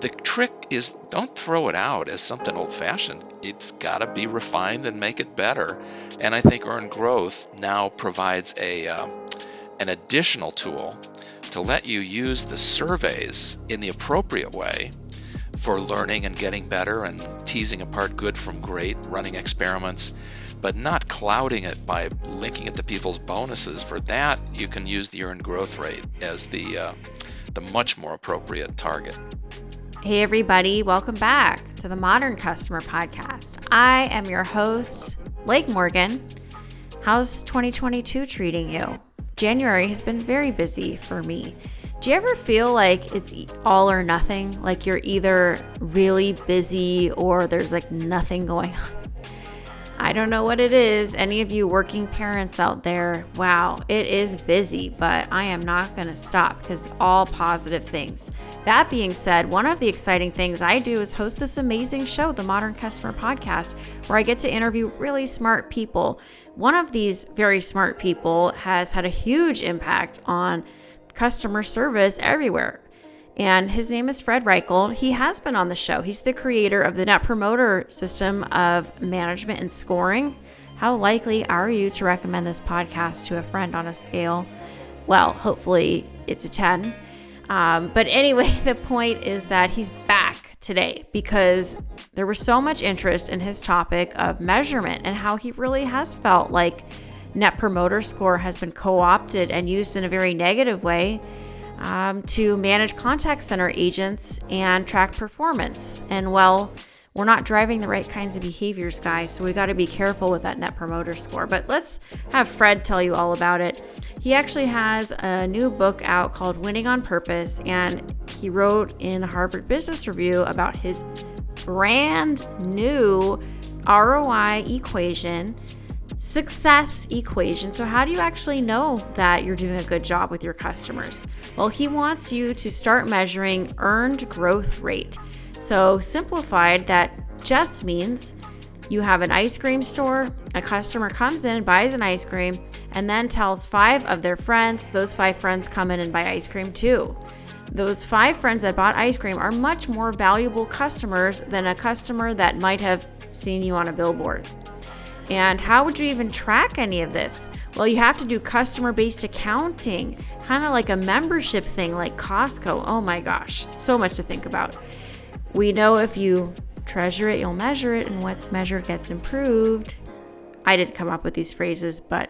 the trick is don't throw it out as something old-fashioned. It's got to be refined and make it better. And I think Earned Growth now provides an additional tool to let you use the surveys in the appropriate way for learning and getting better and teasing apart good from great, running experiments, but not clouding it by linking it to people's bonuses. For that, you can use the earned growth rate as the much more appropriate target. Hey everybody, welcome back to the Modern Customer Podcast. I am your host, Blake Morgan. How's 2022 treating you? January has been very busy for me. Do you ever feel like it's all or nothing? Like you're either really busy or there's like nothing going on? I don't know what it is. Any of you working parents out there, wow, it is busy, but I am not going to stop because all positive things. That being said, one of the exciting things I do is host this amazing show, the Modern Customer Podcast, where I get to interview really smart people. One of these very smart people has had a huge impact on customer service everywhere. And his name is Fred Reichel. He has been on the show. He's the creator of the Net Promoter System of management and scoring. How likely are you to recommend this podcast to a friend on a scale? Well, hopefully it's a 10. But anyway, the point is that he's back today because there was so much interest in his topic of measurement and how he really has felt like Net Promoter Score has been co-opted and used in a very negative way to manage contact center agents and track performance. And well, we're not driving the right kinds of behaviors, guys, so we got to be careful with that Net Promoter Score. But let's have Fred tell you all about it. He actually has a new book out called Winning on Purpose, and he wrote in the Harvard Business Review about his brand new ROI equation, success equation. So how do you actually know that you're doing a good job with your customers? Well, he wants you to start measuring earned growth rate. So simplified, that just means you have an ice cream store, a customer comes in, buys an ice cream, and then tells 5 of their friends. Those 5 friends come in and buy ice cream too. Those 5 friends that bought ice cream are much more valuable customers than a customer that might have seen you on a billboard. And how would you even track any of this? Well, you have to do customer-based accounting, kind of like a membership thing like Costco. Oh my gosh, so much to think about. We know if you treasure it, you'll measure it, and what's measured gets improved. I didn't come up with these phrases, but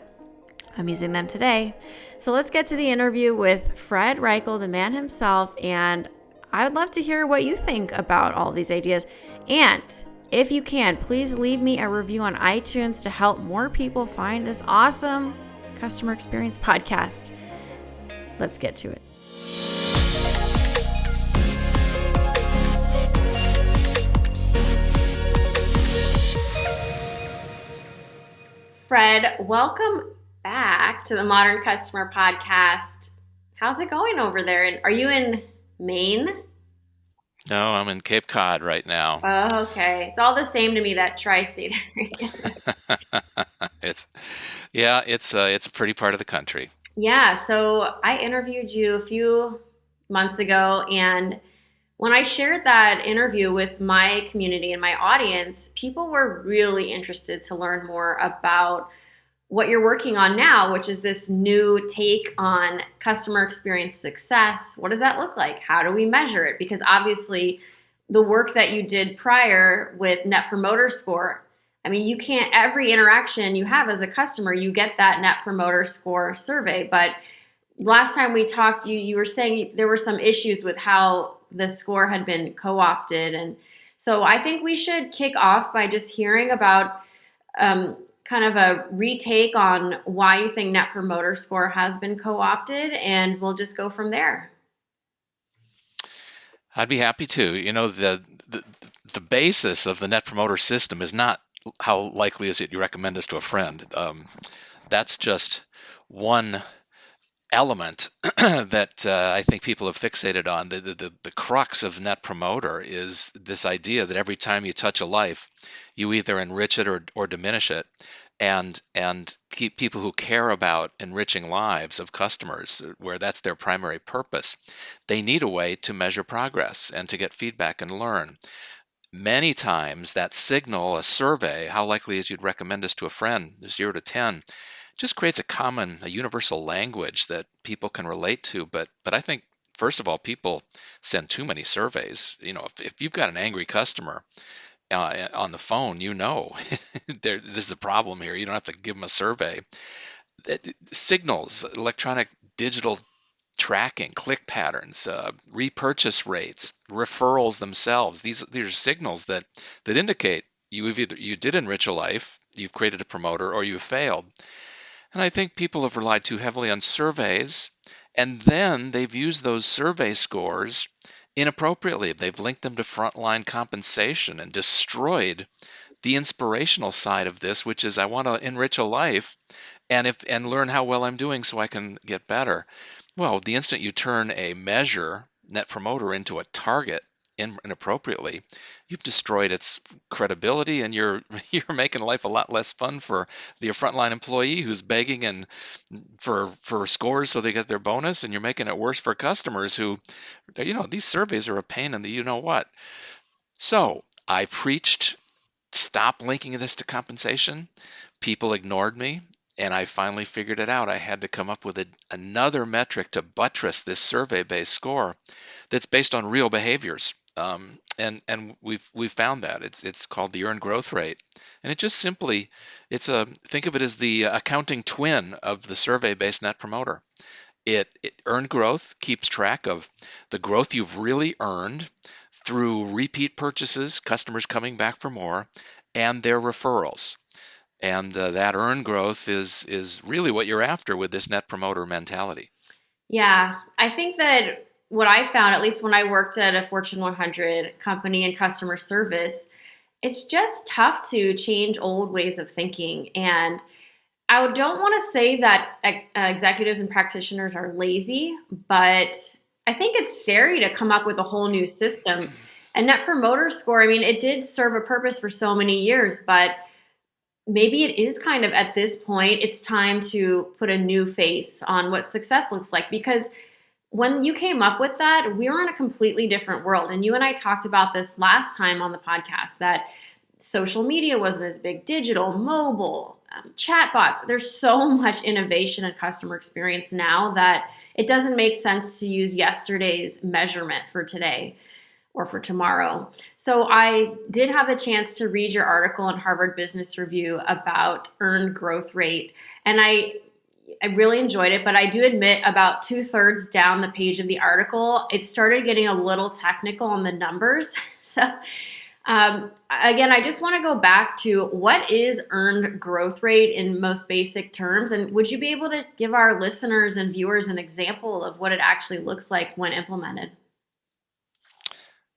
I'm using them today. So let's get to the interview with Fred Reichel, the man himself, and I would love to hear what you think about all these ideas. And if you can, please leave me a review on iTunes to help more people find this awesome customer experience podcast. Let's get to it. Fred, welcome back to the Modern Customer Podcast. How's it going over there? And are you in Maine? No, I'm in Cape Cod right now. Oh, okay. It's all the same to me, that tri-state area. It's a pretty part of the country. Yeah, so I interviewed you a few months ago, and when I shared that interview with my community and my audience, people were really interested to learn more about what you're working on now, which is this new take on customer experience success. What does that look like? How do we measure it? Because obviously the work that you did prior with Net Promoter Score, I mean, you can't, every interaction you have as a customer, you get that Net Promoter Score survey. But last time we talked, you were saying there were some issues with how the score had been co-opted. And so I think we should kick off by just hearing about kind of a retake on why you think Net Promoter Score has been co-opted, and we'll just go from there. I'd be happy to. You know, the basis of the Net Promoter System is not how likely is it you recommend this to a friend. That's just one element that I think people have fixated on. The crux of Net Promoter is this idea that every time you touch a life, you either enrich it or diminish it. and keep people who care about enriching lives of customers, where that's their primary purpose, they need a way to measure progress and to get feedback and learn. Many times that signal, a survey, how likely is you'd recommend this to a friend, 0 to 10, just creates a universal language that people can relate to. But I think, first of all, people send too many surveys. If you've got an angry customer on the phone, this is a problem here. You don't have to give them a survey. Signals, electronic digital tracking, click patterns, repurchase rates, referrals themselves. These are signals that indicate you did enrich a life, you've created a promoter, or you've failed. And I think people have relied too heavily on surveys, and then they've used those survey scores inappropriately. They've linked them to frontline compensation and destroyed the inspirational side of this, which is I want to enrich a life and learn how well I'm doing so I can get better. Well, the instant you turn a measure, net promoter, into a target inappropriately, you've destroyed its credibility, and you're you're making life a lot less fun for the frontline employee who's begging and for scores so they get their bonus, and you're making it worse for customers who, these surveys are a pain in the what. So I preached, stop linking this to compensation. People ignored me, and I finally figured it out. I had to come up with another metric to buttress this survey-based score that's based on real behaviors. And we've found that it's called the earned growth rate, and it just simply think of it as the accounting twin of the survey-based net promoter. It earned growth keeps track of the growth you've really earned through repeat purchases, customers coming back for more, and their referrals. And that earned growth is really what you're after with this net promoter mentality. Yeah, I think that what I found, at least when I worked at a Fortune 100 company in customer service, it's just tough to change old ways of thinking. And I don't want to say that executives and practitioners are lazy, but I think it's scary to come up with a whole new system. And Net Promoter Score, I mean, it did serve a purpose for so many years, but maybe it is kind of at this point, it's time to put a new face on what success looks like. Because when you came up with that, we were in a completely different world. And you and I talked about this last time on the podcast, that social media wasn't as big, digital, mobile, chatbots. There's so much innovation and customer experience now that it doesn't make sense to use yesterday's measurement for today or for tomorrow. So I did have the chance to read your article in Harvard Business Review about earned growth rate. And I really enjoyed it, but I do admit about 2/3 down the page of the article, it started getting a little technical on the numbers. So again, I just want to go back to what is earned growth rate in most basic terms, and would you be able to give our listeners and viewers an example of what it actually looks like when implemented?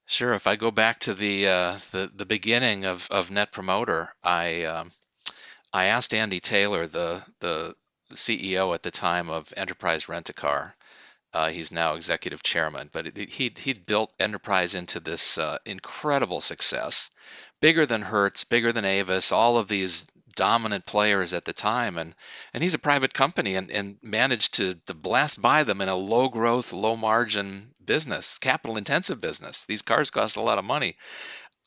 Sure. If I go back to the beginning of Net Promoter, I asked Andy Taylor, the CEO at the time of Enterprise Rent-A-Car. He's now executive chairman, but he'd built Enterprise into this incredible success, bigger than Hertz, bigger than Avis, all of these dominant players at the time, and he's a private company and managed to blast by them in a low growth, low margin business, capital intensive business. These cars cost a lot of money.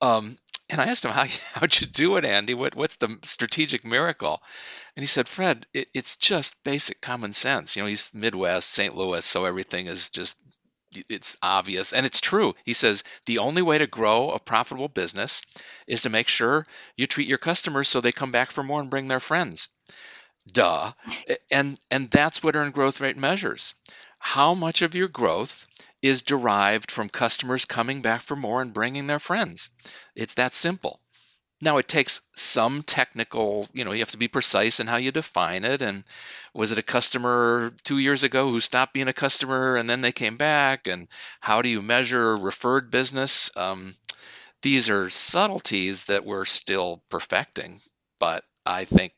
Um, and I asked him, how'd you do it, Andy? What's the strategic miracle? And he said, Fred, it's just basic common sense. He's Midwest, St. Louis, so everything is just, it's obvious. And it's true. He says, the only way to grow a profitable business is to make sure you treat your customers so they come back for more and bring their friends. Duh. And that's what earned growth rate measures. How much of your growth is derived from customers coming back for more and bringing their friends? It's that simple. Now, it takes some technical, you have to be precise in how you define it. And was it a customer 2 years ago who stopped being a customer and then they came back? And how do you measure referred business? These are subtleties that we're still perfecting. But I think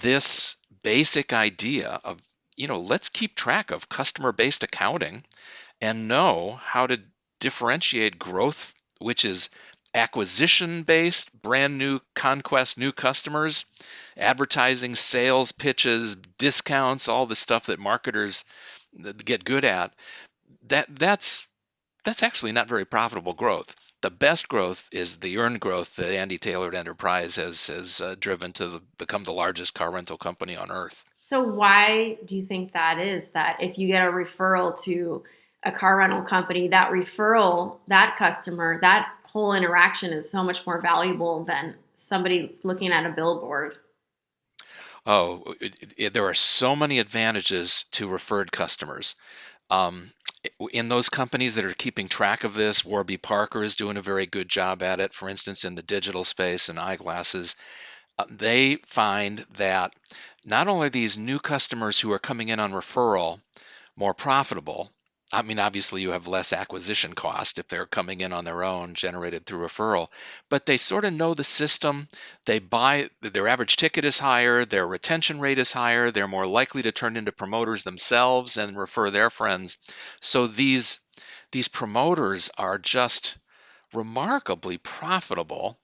this basic idea of, let's keep track of customer-based accounting and know how to differentiate growth, which is acquisition based, brand new conquest, new customers, advertising, sales pitches, discounts, all the stuff that marketers get good at, that's actually not very profitable growth. The best growth is the earned growth that Andy Taylor at Enterprise has driven to become the largest car rental company on earth. So why do you think that is, that if you get a referral to a car rental company, that referral, that customer, that whole interaction is so much more valuable than somebody looking at a billboard? Oh, there are so many advantages to referred customers. Um, in those companies that are keeping track of this, Warby Parker is doing a very good job at it. For instance, in the digital space and eyeglasses, they find that not only are these new customers who are coming in on referral more profitable. I mean, obviously, you have less acquisition cost if they're coming in on their own, generated through referral, but they sort of know the system. They buy, their average ticket is higher, their retention rate is higher, they're more likely to turn into promoters themselves and refer their friends. So these promoters are just remarkably profitable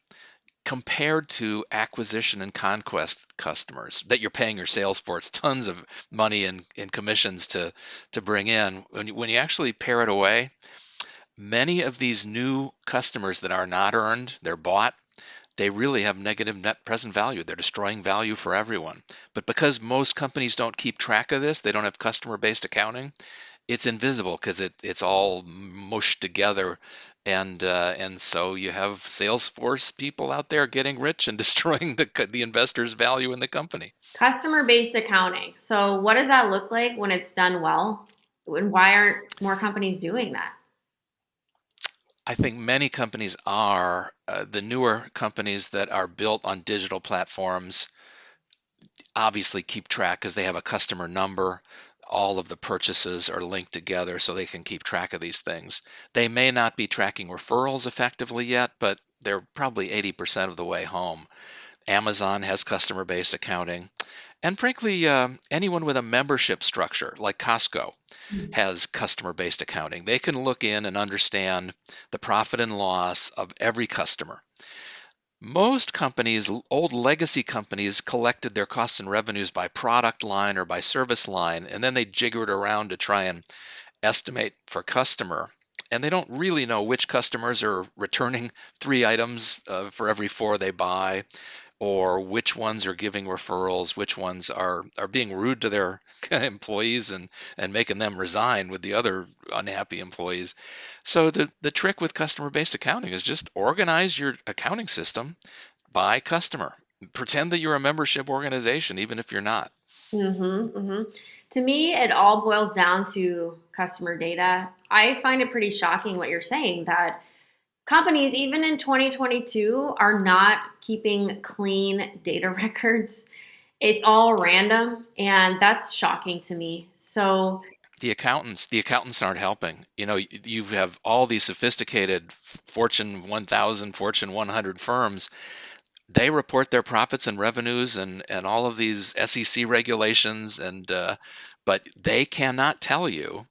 compared to acquisition and conquest customers that you're paying your sales force tons of money in commissions to bring in. When you actually pare it away, many of these new customers that are not earned, they're bought, they really have negative net present value. They're destroying value for everyone. But because most companies don't keep track of this, they don't have customer-based accounting, it's invisible because it's all mushed together, and so you have Salesforce people out there getting rich and destroying the investors' value in the company. Customer based accounting. So, what does that look like when it's done well? And why aren't more companies doing that? I think many companies are the newer companies that are built on digital platforms obviously keep track because they have a customer number. All of the purchases are linked together so they can keep track of these things. They may not be tracking referrals effectively yet, but they're probably 80% of the way home. Amazon has customer based accounting. And frankly, anyone with a membership structure like Costco has customer based accounting. They can look in and understand the profit and loss of every customer. Most companies, old legacy companies, collected their costs and revenues by product line or by service line, and then they jiggered around to try and estimate for customer. And they don't really know which customers are returning 3 items for every 4 they buy, or which ones are giving referrals, which ones are being rude to their employees and making them resign with the other unhappy employees. So the trick with customer-based accounting is just organize your accounting system by customer. Pretend that you're a membership organization, even if you're not. To me, it all boils down to customer data. I find it pretty shocking what you're saying, that companies, even in 2022, are not keeping clean data records. It's all random, and that's shocking to me. So, The accountants aren't helping. You have all these sophisticated Fortune 1000, Fortune 100 firms. They report their profits and revenues and all of these SEC regulations, but they cannot tell you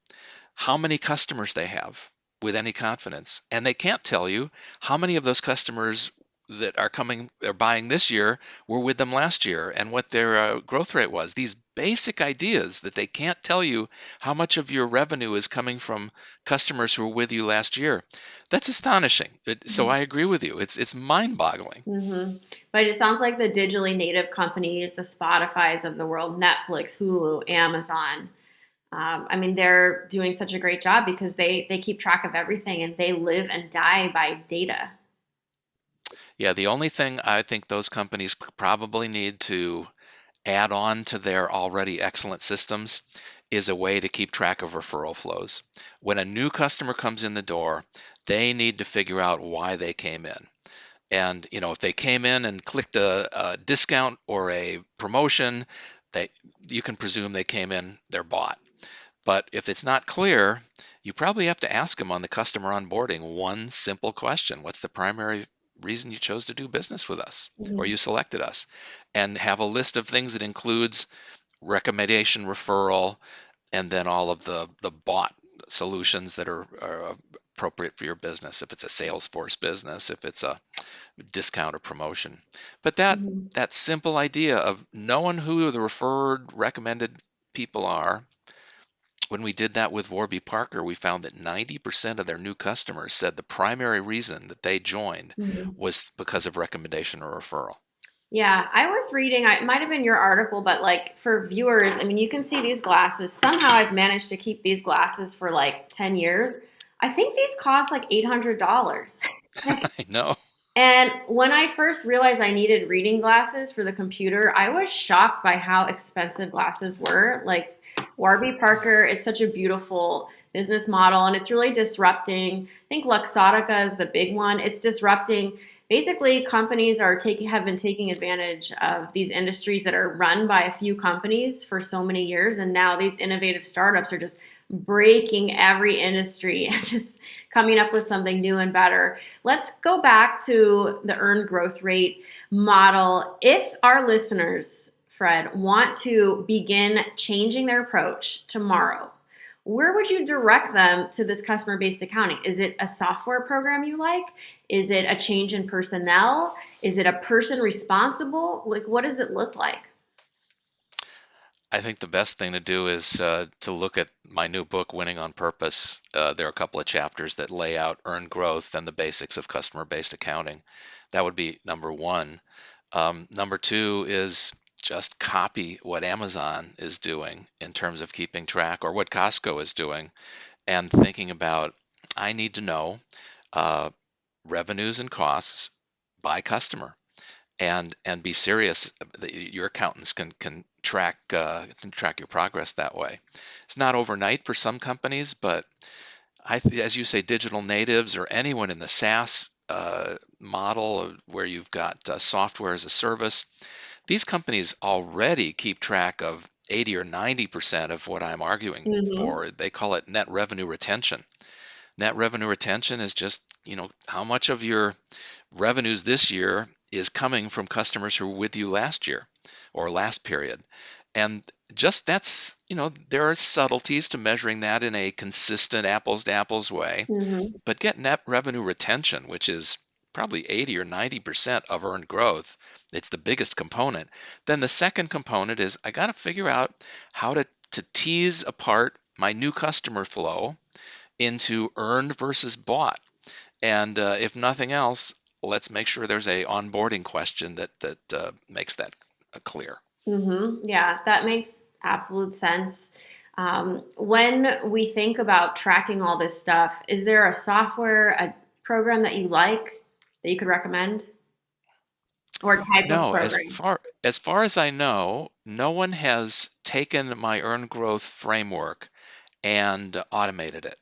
how many customers they have with any confidence. And they can't tell you how many of those customers that are coming or buying this year were with them last year and what their growth rate was. These basic ideas that they can't tell you how much of your revenue is coming from customers who were with you last year. That's astonishing. So I agree with you. It's mind-boggling. hmm but it sounds like the digitally native companies, the Spotify's of the world, Netflix, Hulu, Amazon. I mean, they're doing such a great job because they keep track of everything and they live and die by data. Yeah, the only thing I think those companies probably need to add on to their already excellent systems is a way to keep track of referral flows. When a new customer comes in the door, they need to figure out why they came in. And if they came in and clicked a discount or a promotion, they you can presume they came in, they're bought. But if it's not clear, you probably have to ask them on the customer onboarding one simple question. What's the primary reason you chose to do business with us or Mhm. you selected us? And have a list of things that includes recommendation, referral, and then all of the bought solutions that are appropriate for your business, if it's a Salesforce business, if it's a discount or promotion. But Mhm. that simple idea of knowing who the referred, recommended people are, when we did that with Warby Parker, we found that 90% of their new customers said the primary reason that they joined Mhm. was because of recommendation or referral. Yeah, I was reading, it might have been your article, but like for viewers, I mean, you can see these glasses. Somehow I've managed to keep these glasses for like 10 years. I think these cost like $800. I know. And when I first realized I needed reading glasses for the computer, I was shocked by how expensive glasses were. Like Warby Parker, it's such a beautiful business model and it's really disrupting. I think Luxottica is the big one. It's disrupting. Basically, companies have been taking advantage of these industries that are run by a few companies for so many years, and now these innovative startups are just breaking every industry and just coming up with something new and better. Let's go back to the earned growth rate model. If our listeners, Fred, want to begin changing their approach tomorrow, where would you direct them to this customer based accounting? Is it a software program you like? Is it a change in personnel? Is it a person responsible? Like, what does it look like? I think the best thing to do is to look at my new book, Winning on Purpose. There are a couple of chapters that lay out earned growth and the basics of customer-based accounting. That would be number one. Number two is just copy what Amazon is doing in terms of keeping track, or what Costco is doing, and thinking about, I need to know uh, revenues and costs by customer, and be serious. Your accountants can track your progress that way. It's not overnight for some companies, but as you say, digital natives or anyone in the SaaS model where you've got software as a service, these companies already keep track of 80 or 90% of what I'm arguing Mm-hmm. for. They call it net revenue retention. Net revenue retention is just, how much of your revenues this year is coming from customers who were with you last year or last period. And just there are subtleties to measuring that in a consistent apples to apples way. Mm-hmm. But get net revenue retention, which is probably 80 or 90% of earned growth. It's the biggest component. Then the second component is I got to figure out how to tease apart my new customer flow into earned versus bought. And if nothing else, let's make sure there's a onboarding question that makes that clear. Mm-hmm. Yeah, that makes absolute sense. When we think about tracking all this stuff, is there a software, a program that you like that you could recommend, or type of No, program? as far as I know, no one has taken my earned growth framework and automated it.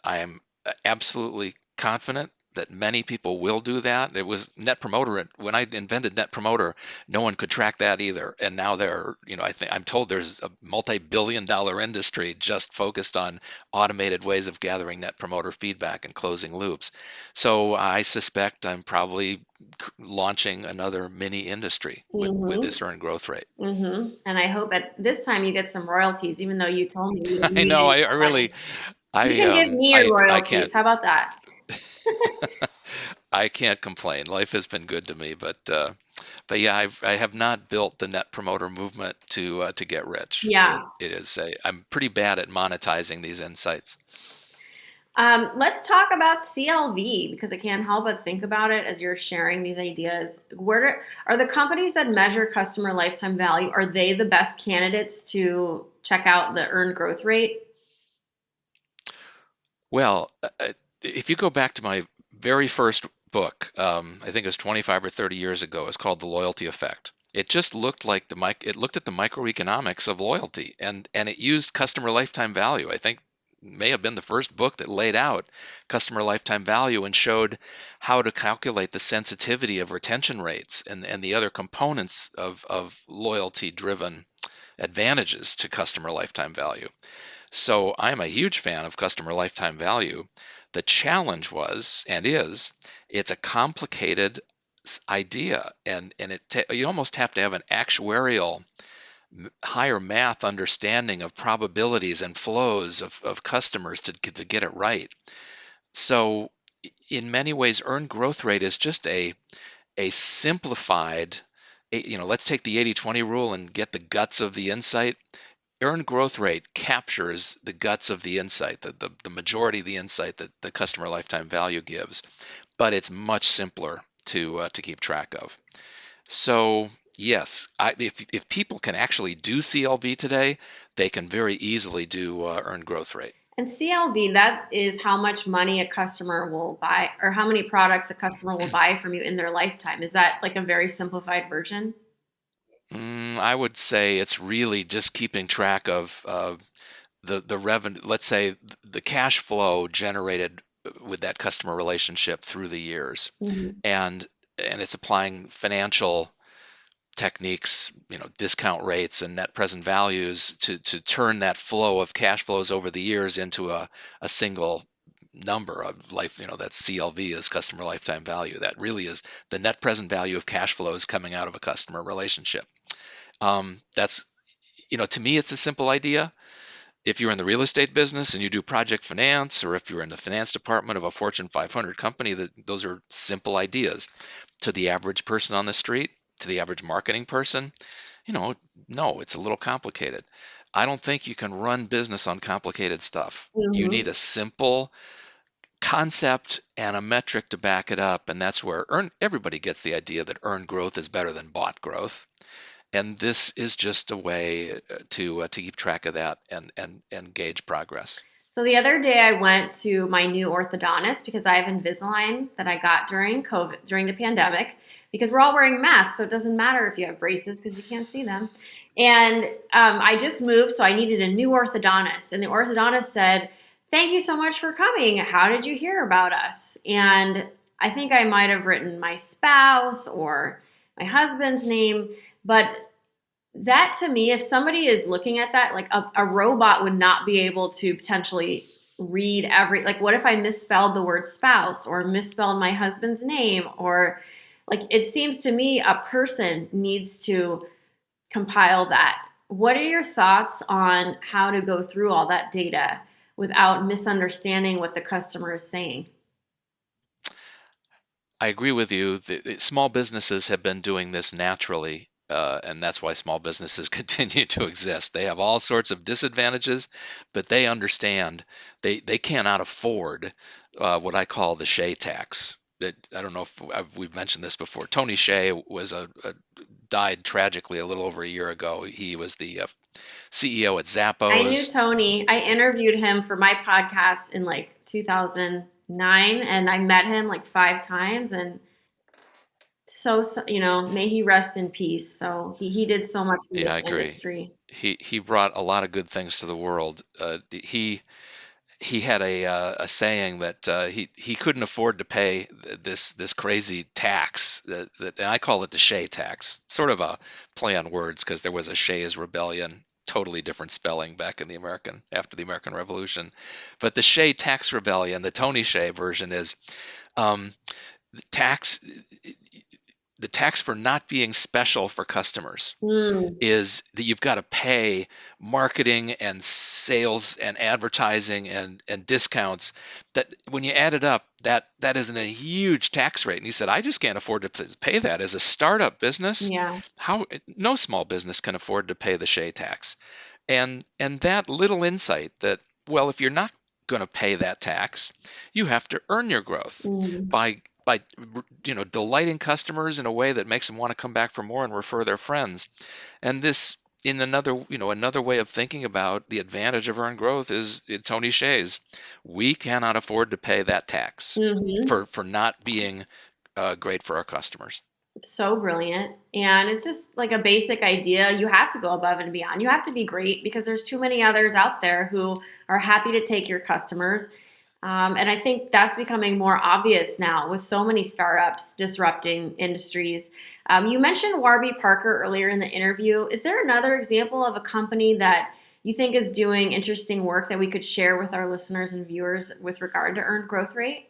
I am absolutely confident that many people will do that. It was Net Promoter. When I invented Net Promoter, no one could track that either. And now I'm told there's a multi-billion-dollar industry just focused on automated ways of gathering Net Promoter feedback and closing loops. So I suspect I'm probably launching another mini industry with Mm-hmm. this earned growth rate. Mm-hmm. And I hope at this time you get some royalties, even though you told me you don't I need know. any I really, money. You can give me your I can't. royalties. How about that? I can't complain. Life has been good to me, but yeah, I have not built the net promoter movement to get rich. Yeah. I'm pretty bad at monetizing these insights. Let's talk about CLV because I can't help but think about it as you're sharing these ideas. Are the companies that measure customer lifetime value, are they the best candidates to check out the earned growth rate? Well, if you go back to my very first book, I think it was 25 or 30 years ago, it's called The Loyalty Effect. It just looked like it looked at the microeconomics of loyalty, and it used customer lifetime value. I think may have been the first book that laid out customer lifetime value and showed how to calculate the sensitivity of retention rates and the other components of loyalty driven advantages to customer lifetime value. So I'm a huge fan of customer lifetime value. The challenge was and is it's a complicated idea, and you almost have to have an actuarial higher math understanding of probabilities and flows of customers to get it right. So in many ways, earned growth rate is just a simplified, let's take the 80/20 rule and get the guts of the insight. Earned growth rate captures the guts of the insight, the majority of the insight that the customer lifetime value gives, but it's much simpler to keep track of. So yes, if people can actually do CLV today, they can very easily do earned growth rate. And CLV, that is how much money a customer will buy, or how many products a customer will buy from you in their lifetime. Is that like a very simplified version? I would say it's really just keeping track of the revenue. Let's say the cash flow generated with that customer relationship through the years, Mhm. and it's applying financial techniques, discount rates and net present values to turn that flow of cash flows over the years into a single number of life, that's CLV, is customer lifetime value. That really is the net present value of cash flows coming out of a customer relationship. That's, to me, it's a simple idea. If you're in the real estate business and you do project finance, or if you're in the finance department of a Fortune 500 company, those are simple ideas. To the average person on the street, to the average marketing person, no, it's a little complicated. I don't think you can run business on complicated stuff. You Mhm. need a simple concept and a metric to back it up, and that's where everybody gets the idea that earned growth is better than bought growth. And this is just a way to keep track of that and gauge progress. So the other day I went to my new orthodontist because I have Invisalign that I got during COVID, during the pandemic, because we're all wearing masks. So it doesn't matter if you have braces because you can't see them. And I just moved, so I needed a new orthodontist. And the orthodontist said, "Thank you so much for coming. How did you hear about us?" And I think I might have written my spouse or my husband's name, but that to me, if somebody is looking at that, like a robot would not be able to potentially read every, like, what if I misspelled the word spouse or misspelled my husband's name? Or, like, it seems to me a person needs to compile that. What are your thoughts on how to go through all that data without misunderstanding what the customer is saying? I agree with you. Small businesses have been doing this naturally, and that's why small businesses continue to exist. They have all sorts of disadvantages, but they understand they cannot afford what I call the Shea tax. That I don't know if we've mentioned this before. Tony Shea was died tragically a little over a year ago. He was the CEO at I knew Zappos. Tony. I interviewed him for my podcast in like 2009, and I met him like 5 times. And may he rest in peace. So he did so much in Yeah, I this agree. industry. He brought a lot of good things to the world. He had a saying that he couldn't afford to pay this crazy tax and I call it the Shea tax, sort of a play on words because there was a Shays Rebellion, totally different spelling back in the American after the American Revolution, but the Shea tax rebellion, the Tony Shea version is um, tax the tax for not being special for customers Mm, is that you've got to pay marketing and sales and advertising and discounts that when you add it up that isn't a huge tax rate. And he said, I just can't afford to pay that as a startup business. yeah. How no small business can afford to pay the Shea tax. And that little insight that, well, if you're not going to pay that tax, you have to earn your growth Mm. by delighting customers in a way that makes them want to come back for more and refer their friends. And this, in another way of thinking about the advantage of earned growth is Tony Hsieh's. We cannot afford to pay that tax Hmm. for not being great for our customers. So brilliant. And it's just like a basic idea. You have to go above and beyond. You have to be great because there's too many others out there who are happy to take your customers. And I think that's becoming more obvious now with so many startups disrupting industries. You mentioned Warby Parker earlier in the interview. Is there another example of a company that you think is doing interesting work that we could share with our listeners and viewers with regard to earned growth rate?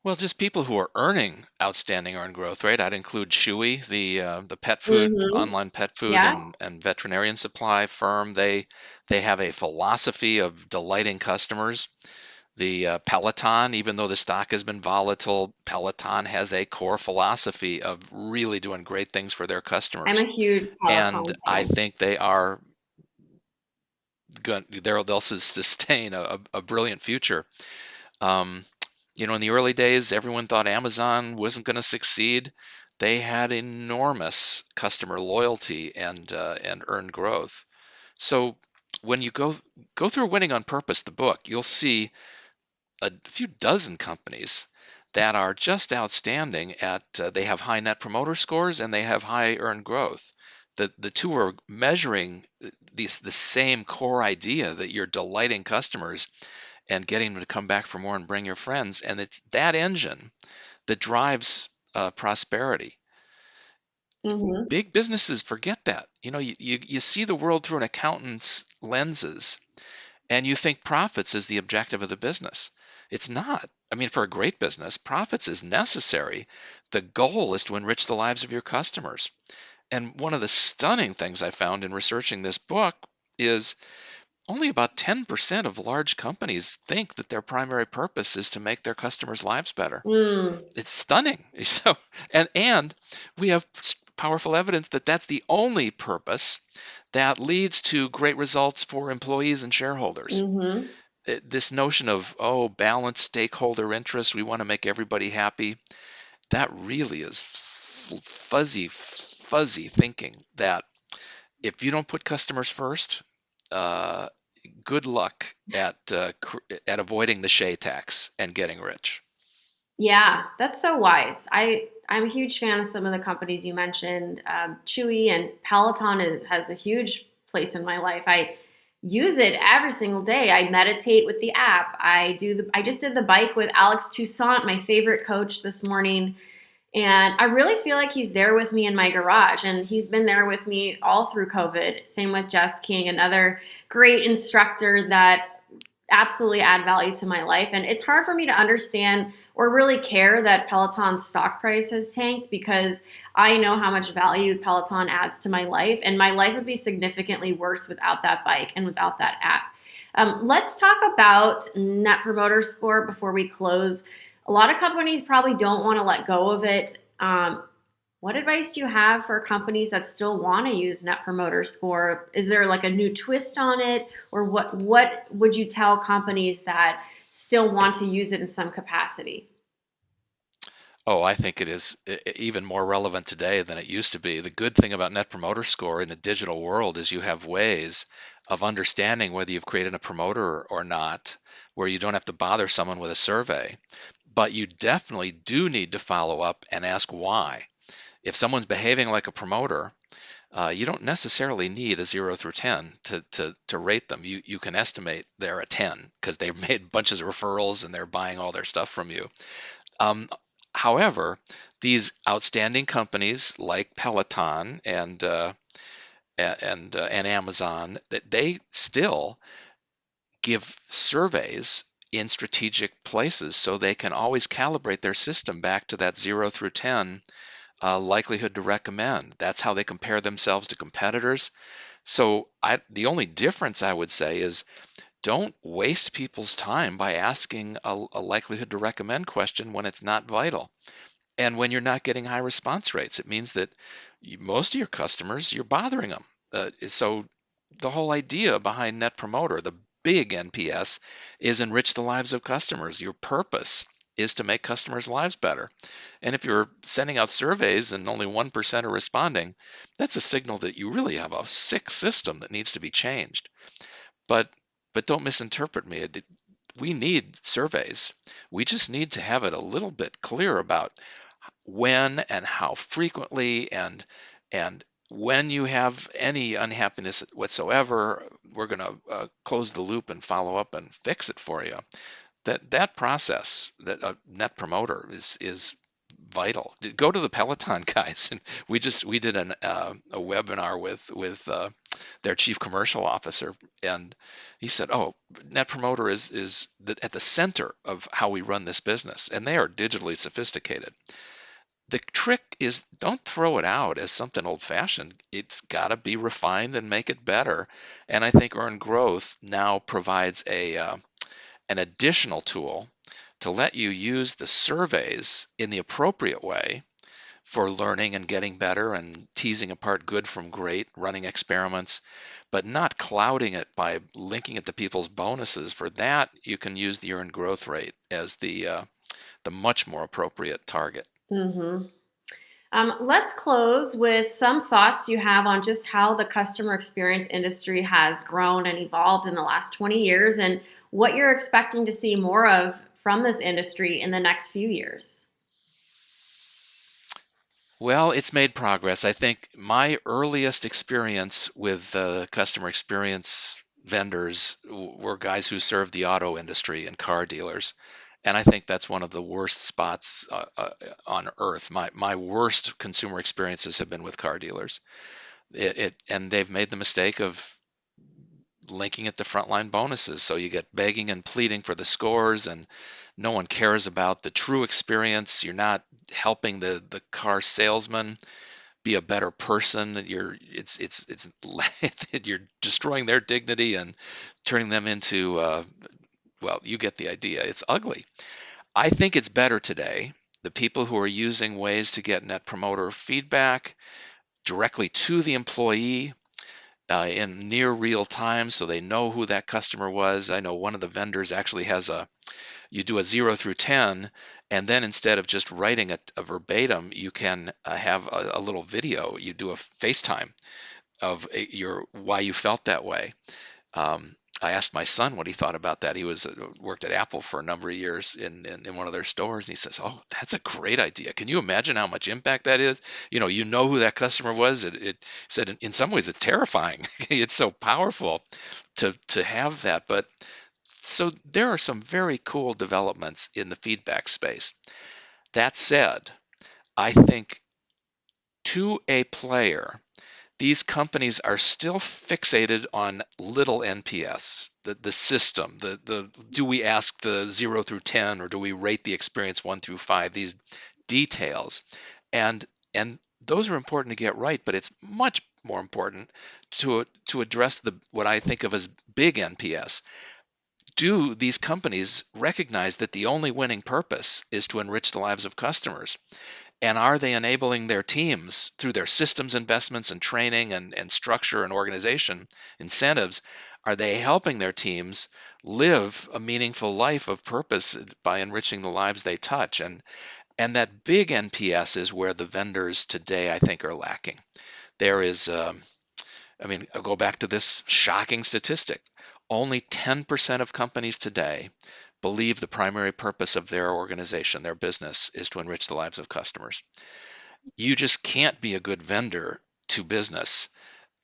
Well, just people who are earning outstanding earned growth, right? I'd include Chewy, the pet food, Mm-hmm. online pet food Yeah. and veterinarian supply firm. They have a philosophy of delighting customers. The Peloton, even though the stock has been volatile, Peloton has a core philosophy of really doing great things for their I'm a customers. huge And Peloton I fan. think they are going, they'll sustain a brilliant future. Um, in the early days, everyone thought Amazon wasn't going to succeed. They had enormous customer loyalty and earned growth. So when you go through Winning on Purpose, the book, you'll see a few dozen companies that are just outstanding at they have high net promoter scores and they have high earned growth. The two are measuring the same core idea that you're delighting customers and getting them to come back for more and bring your friends. And it's that engine that drives prosperity. Mm-hmm. Big businesses forget that. You see the world through an accountant's lenses and you think profits is the objective of the business. It's not. I mean, for a great business, profits is necessary. The goal is to enrich the lives of your customers. And one of the stunning things I found in researching this book is only about 10% of large companies think that their primary purpose is to make their customers' lives better. Mm. It's stunning. So, and we have powerful evidence that that's the only purpose that leads to great results for employees and shareholders. Mm-hmm. This notion of, oh, balanced stakeholder interests, we want to make everybody happy, that really is fuzzy thinking that if you don't put customers first, uh, good luck at avoiding the Shay tax and getting rich. Yeah, that's so wise. I'm a huge fan of some of the companies you mentioned. Chewy and Peloton has a huge place in my life. I use it every single day. I meditate with the app. I just did the bike with Alex Toussaint, my favorite coach, this morning. And I really feel like he's there with me in my garage, and he's been there with me all through COVID. Same with Jess King, another great instructor that absolutely add value to my life. And it's hard for me to understand or really care that Peloton's stock price has tanked because I know how much value Peloton adds to my life. And my life would be significantly worse without that bike and without that app. Let's talk about Net Promoter Score before we close. A lot of companies probably don't want to let go of it. What advice do you have for companies that still want to use Net Promoter Score? Is there like a new twist on it, or what would you tell companies that still want to use it in some capacity? Oh, I think it is even more relevant today than it used to be. The good thing about Net Promoter Score in the digital world is you have ways of understanding whether you've created a promoter or not, where you don't have to bother someone with a survey. But you definitely do need to follow up and ask why. If someone's behaving like a promoter, you don't necessarily need a 0 through 10 to rate them. You can estimate they're a 10 because they've made bunches of referrals and they're buying all their stuff from you. Um, However, these outstanding companies like Peloton and Amazon, that they still give surveys in strategic places so they can always calibrate their system back to that 0 through 10 likelihood to recommend. That's how they compare themselves to competitors. So the only difference I would say is don't waste people's time by asking a likelihood to recommend question when it's not vital. And when you're not getting high response rates, it means that most of your customers, you're bothering them. So the whole idea behind Net Promoter, the big NPS, is enrich the lives of customers. Your purpose is to make customers' lives better. And if you're sending out surveys and only 1% are responding, that's a signal that you really have a sick system that needs to be changed. But but don't misinterpret me. We need surveys. We just need to have it a little bit clear about when and how frequently and when you have any unhappiness whatsoever, we're going to close the loop and follow up and fix it for you. That process, that net promoter is vital. Go to the Peloton guys, and we did a webinar with their chief commercial officer, and he said, "Oh, Net Promoter is at the center of how we run this business, and they are digitally sophisticated." The trick is don't throw it out as something old-fashioned. It's got to be refined and make it better. And I think Earned Growth now provides an additional tool to let you use the surveys in the appropriate way for learning and getting better and teasing apart good from great, running experiments, but not clouding it by linking it to people's bonuses. For that, you can use the earned growth rate as the much more appropriate target. Mm-hmm. Let's close with some thoughts you have on just how the customer experience industry has grown and evolved in the last 20 years and what you're expecting to see more of from this industry in the next few years. Well, it's made progress. I think my earliest experience with customer experience vendors were guys who served the auto industry and car dealers. And I think that's one of the worst spots on earth. My worst consumer experiences have been with car dealers. And they've made the mistake of linking it to frontline bonuses. So you get begging and pleading for the scores, and no one cares about the true experience. You're not helping the car salesman be a better person. It's you're destroying their dignity and turning them into well, you get the idea. It's ugly. I think it's better today. The people who are using ways to get net promoter feedback directly to the employee in near real time so they know who that customer was. I know one of the vendors actually has you do a 0 through 10, and then instead of just writing a verbatim, you can have a little video. You do a FaceTime of your why you felt that way. I asked my son what he thought about that. He was worked at Apple for a number of years in one of their stores, and he says, "Oh, that's a great idea. Can you imagine how much impact that is? You know who that customer was." It said in some ways it's terrifying. It's so powerful to have that. But so there are some very cool developments in the feedback space. That said, I think to a player, these companies are still fixated on little NPS, the system, the do we ask the 0 through 10 or do we rate the experience 1 through 5, these details. And those are important to get right, but it's much more important to address the what I think of as big NPS. Do these companies recognize that the only winning purpose is to enrich the lives of customers? And are they enabling their teams through their systems investments and training and structure and organization incentives? Are they helping their teams live a meaningful life of purpose by enriching the lives they touch? And that big NPS is where the vendors today, I think, are lacking. There is, I mean, I'll go back to this shocking statistic. Only 10% of companies today believe the primary purpose of their organization, their business, is to enrich the lives of customers. You just can't be a good vendor to business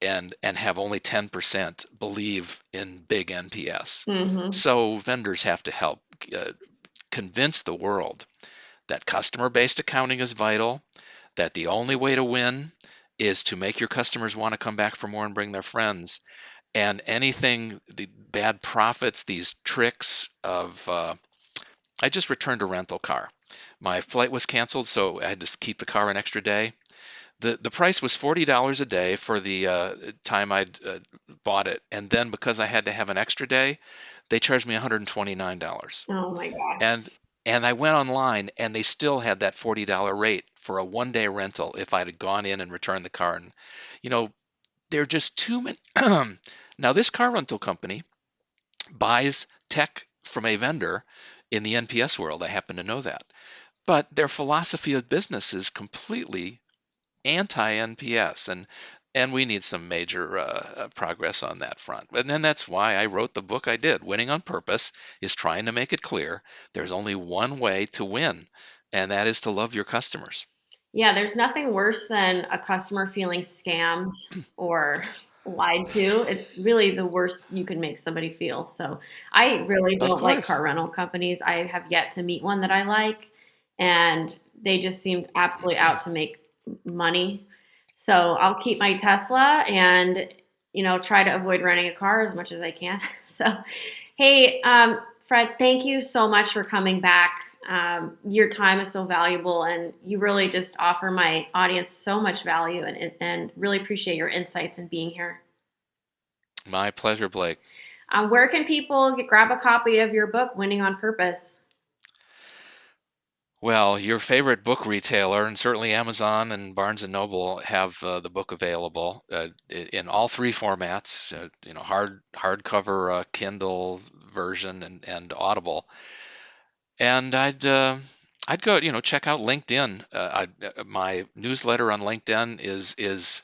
and have only 10% believe in big NPS. Mm-hmm. So vendors have to help convince the world that customer-based accounting is vital, that the only way to win is to make your customers want to come back for more and bring their friends. And anything, the bad profits, these tricks of I just returned a rental car. My flight was canceled, so I had to keep the car an extra day. The price was $40 a day for the time I'd bought it, and then because I had to have an extra day, they charged me $129. Oh my gosh. And and I went online, and they still had that $40 rate for a 1 day rental if I'd have gone in and returned the car. And you know, there are just too many. Now, this car rental company buys tech from a vendor in the NPS world. I happen to know that. But their philosophy of business is completely anti-NPS, and we need some major progress on that front. And then that's why I wrote the book I did. Winning on Purpose is trying to make it clear there's only one way to win, and that is to love your customers. Yeah, there's nothing worse than a customer feeling scammed or lied to. It's really the worst you can make somebody feel. So I really Of don't like car course. rental companies. I have yet to meet one that I like, and they just seemed absolutely out to make money. So I'll keep my Tesla, and try to avoid renting a car as much as I can. So, hey, Fred, thank you so much for coming back. Your time is so valuable, and you really just offer my audience so much value, and really appreciate your insights and being here. My pleasure, Blake. Where can people grab a copy of your book, Winning on Purpose? Well, your favorite book retailer, and certainly Amazon and Barnes and Noble, have the book available in all three formats. Hardcover, Kindle version, and Audible. And I'd go, check out LinkedIn. My newsletter on LinkedIn is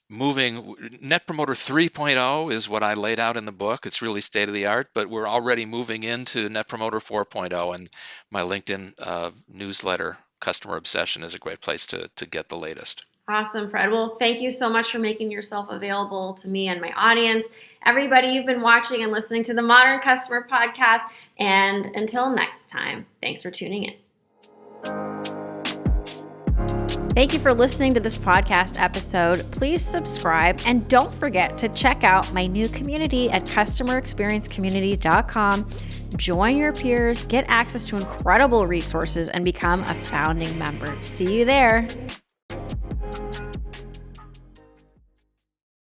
moving. Net Promoter 3.0 is what I laid out in the book. It's really state of the art, but we're already moving into Net Promoter 4.0, and my LinkedIn newsletter, Customer Obsession, is a great place to get the latest. Awesome, Fred. Well, thank you so much for making yourself available to me and my audience. Everybody, you've been watching and listening to the Modern Customer Podcast. And until next time, thanks for tuning in. Thank you for listening to this podcast episode. Please subscribe, and don't forget to check out my new community at customerexperiencecommunity.com. Join your peers, get access to incredible resources, and become a founding member. See you there.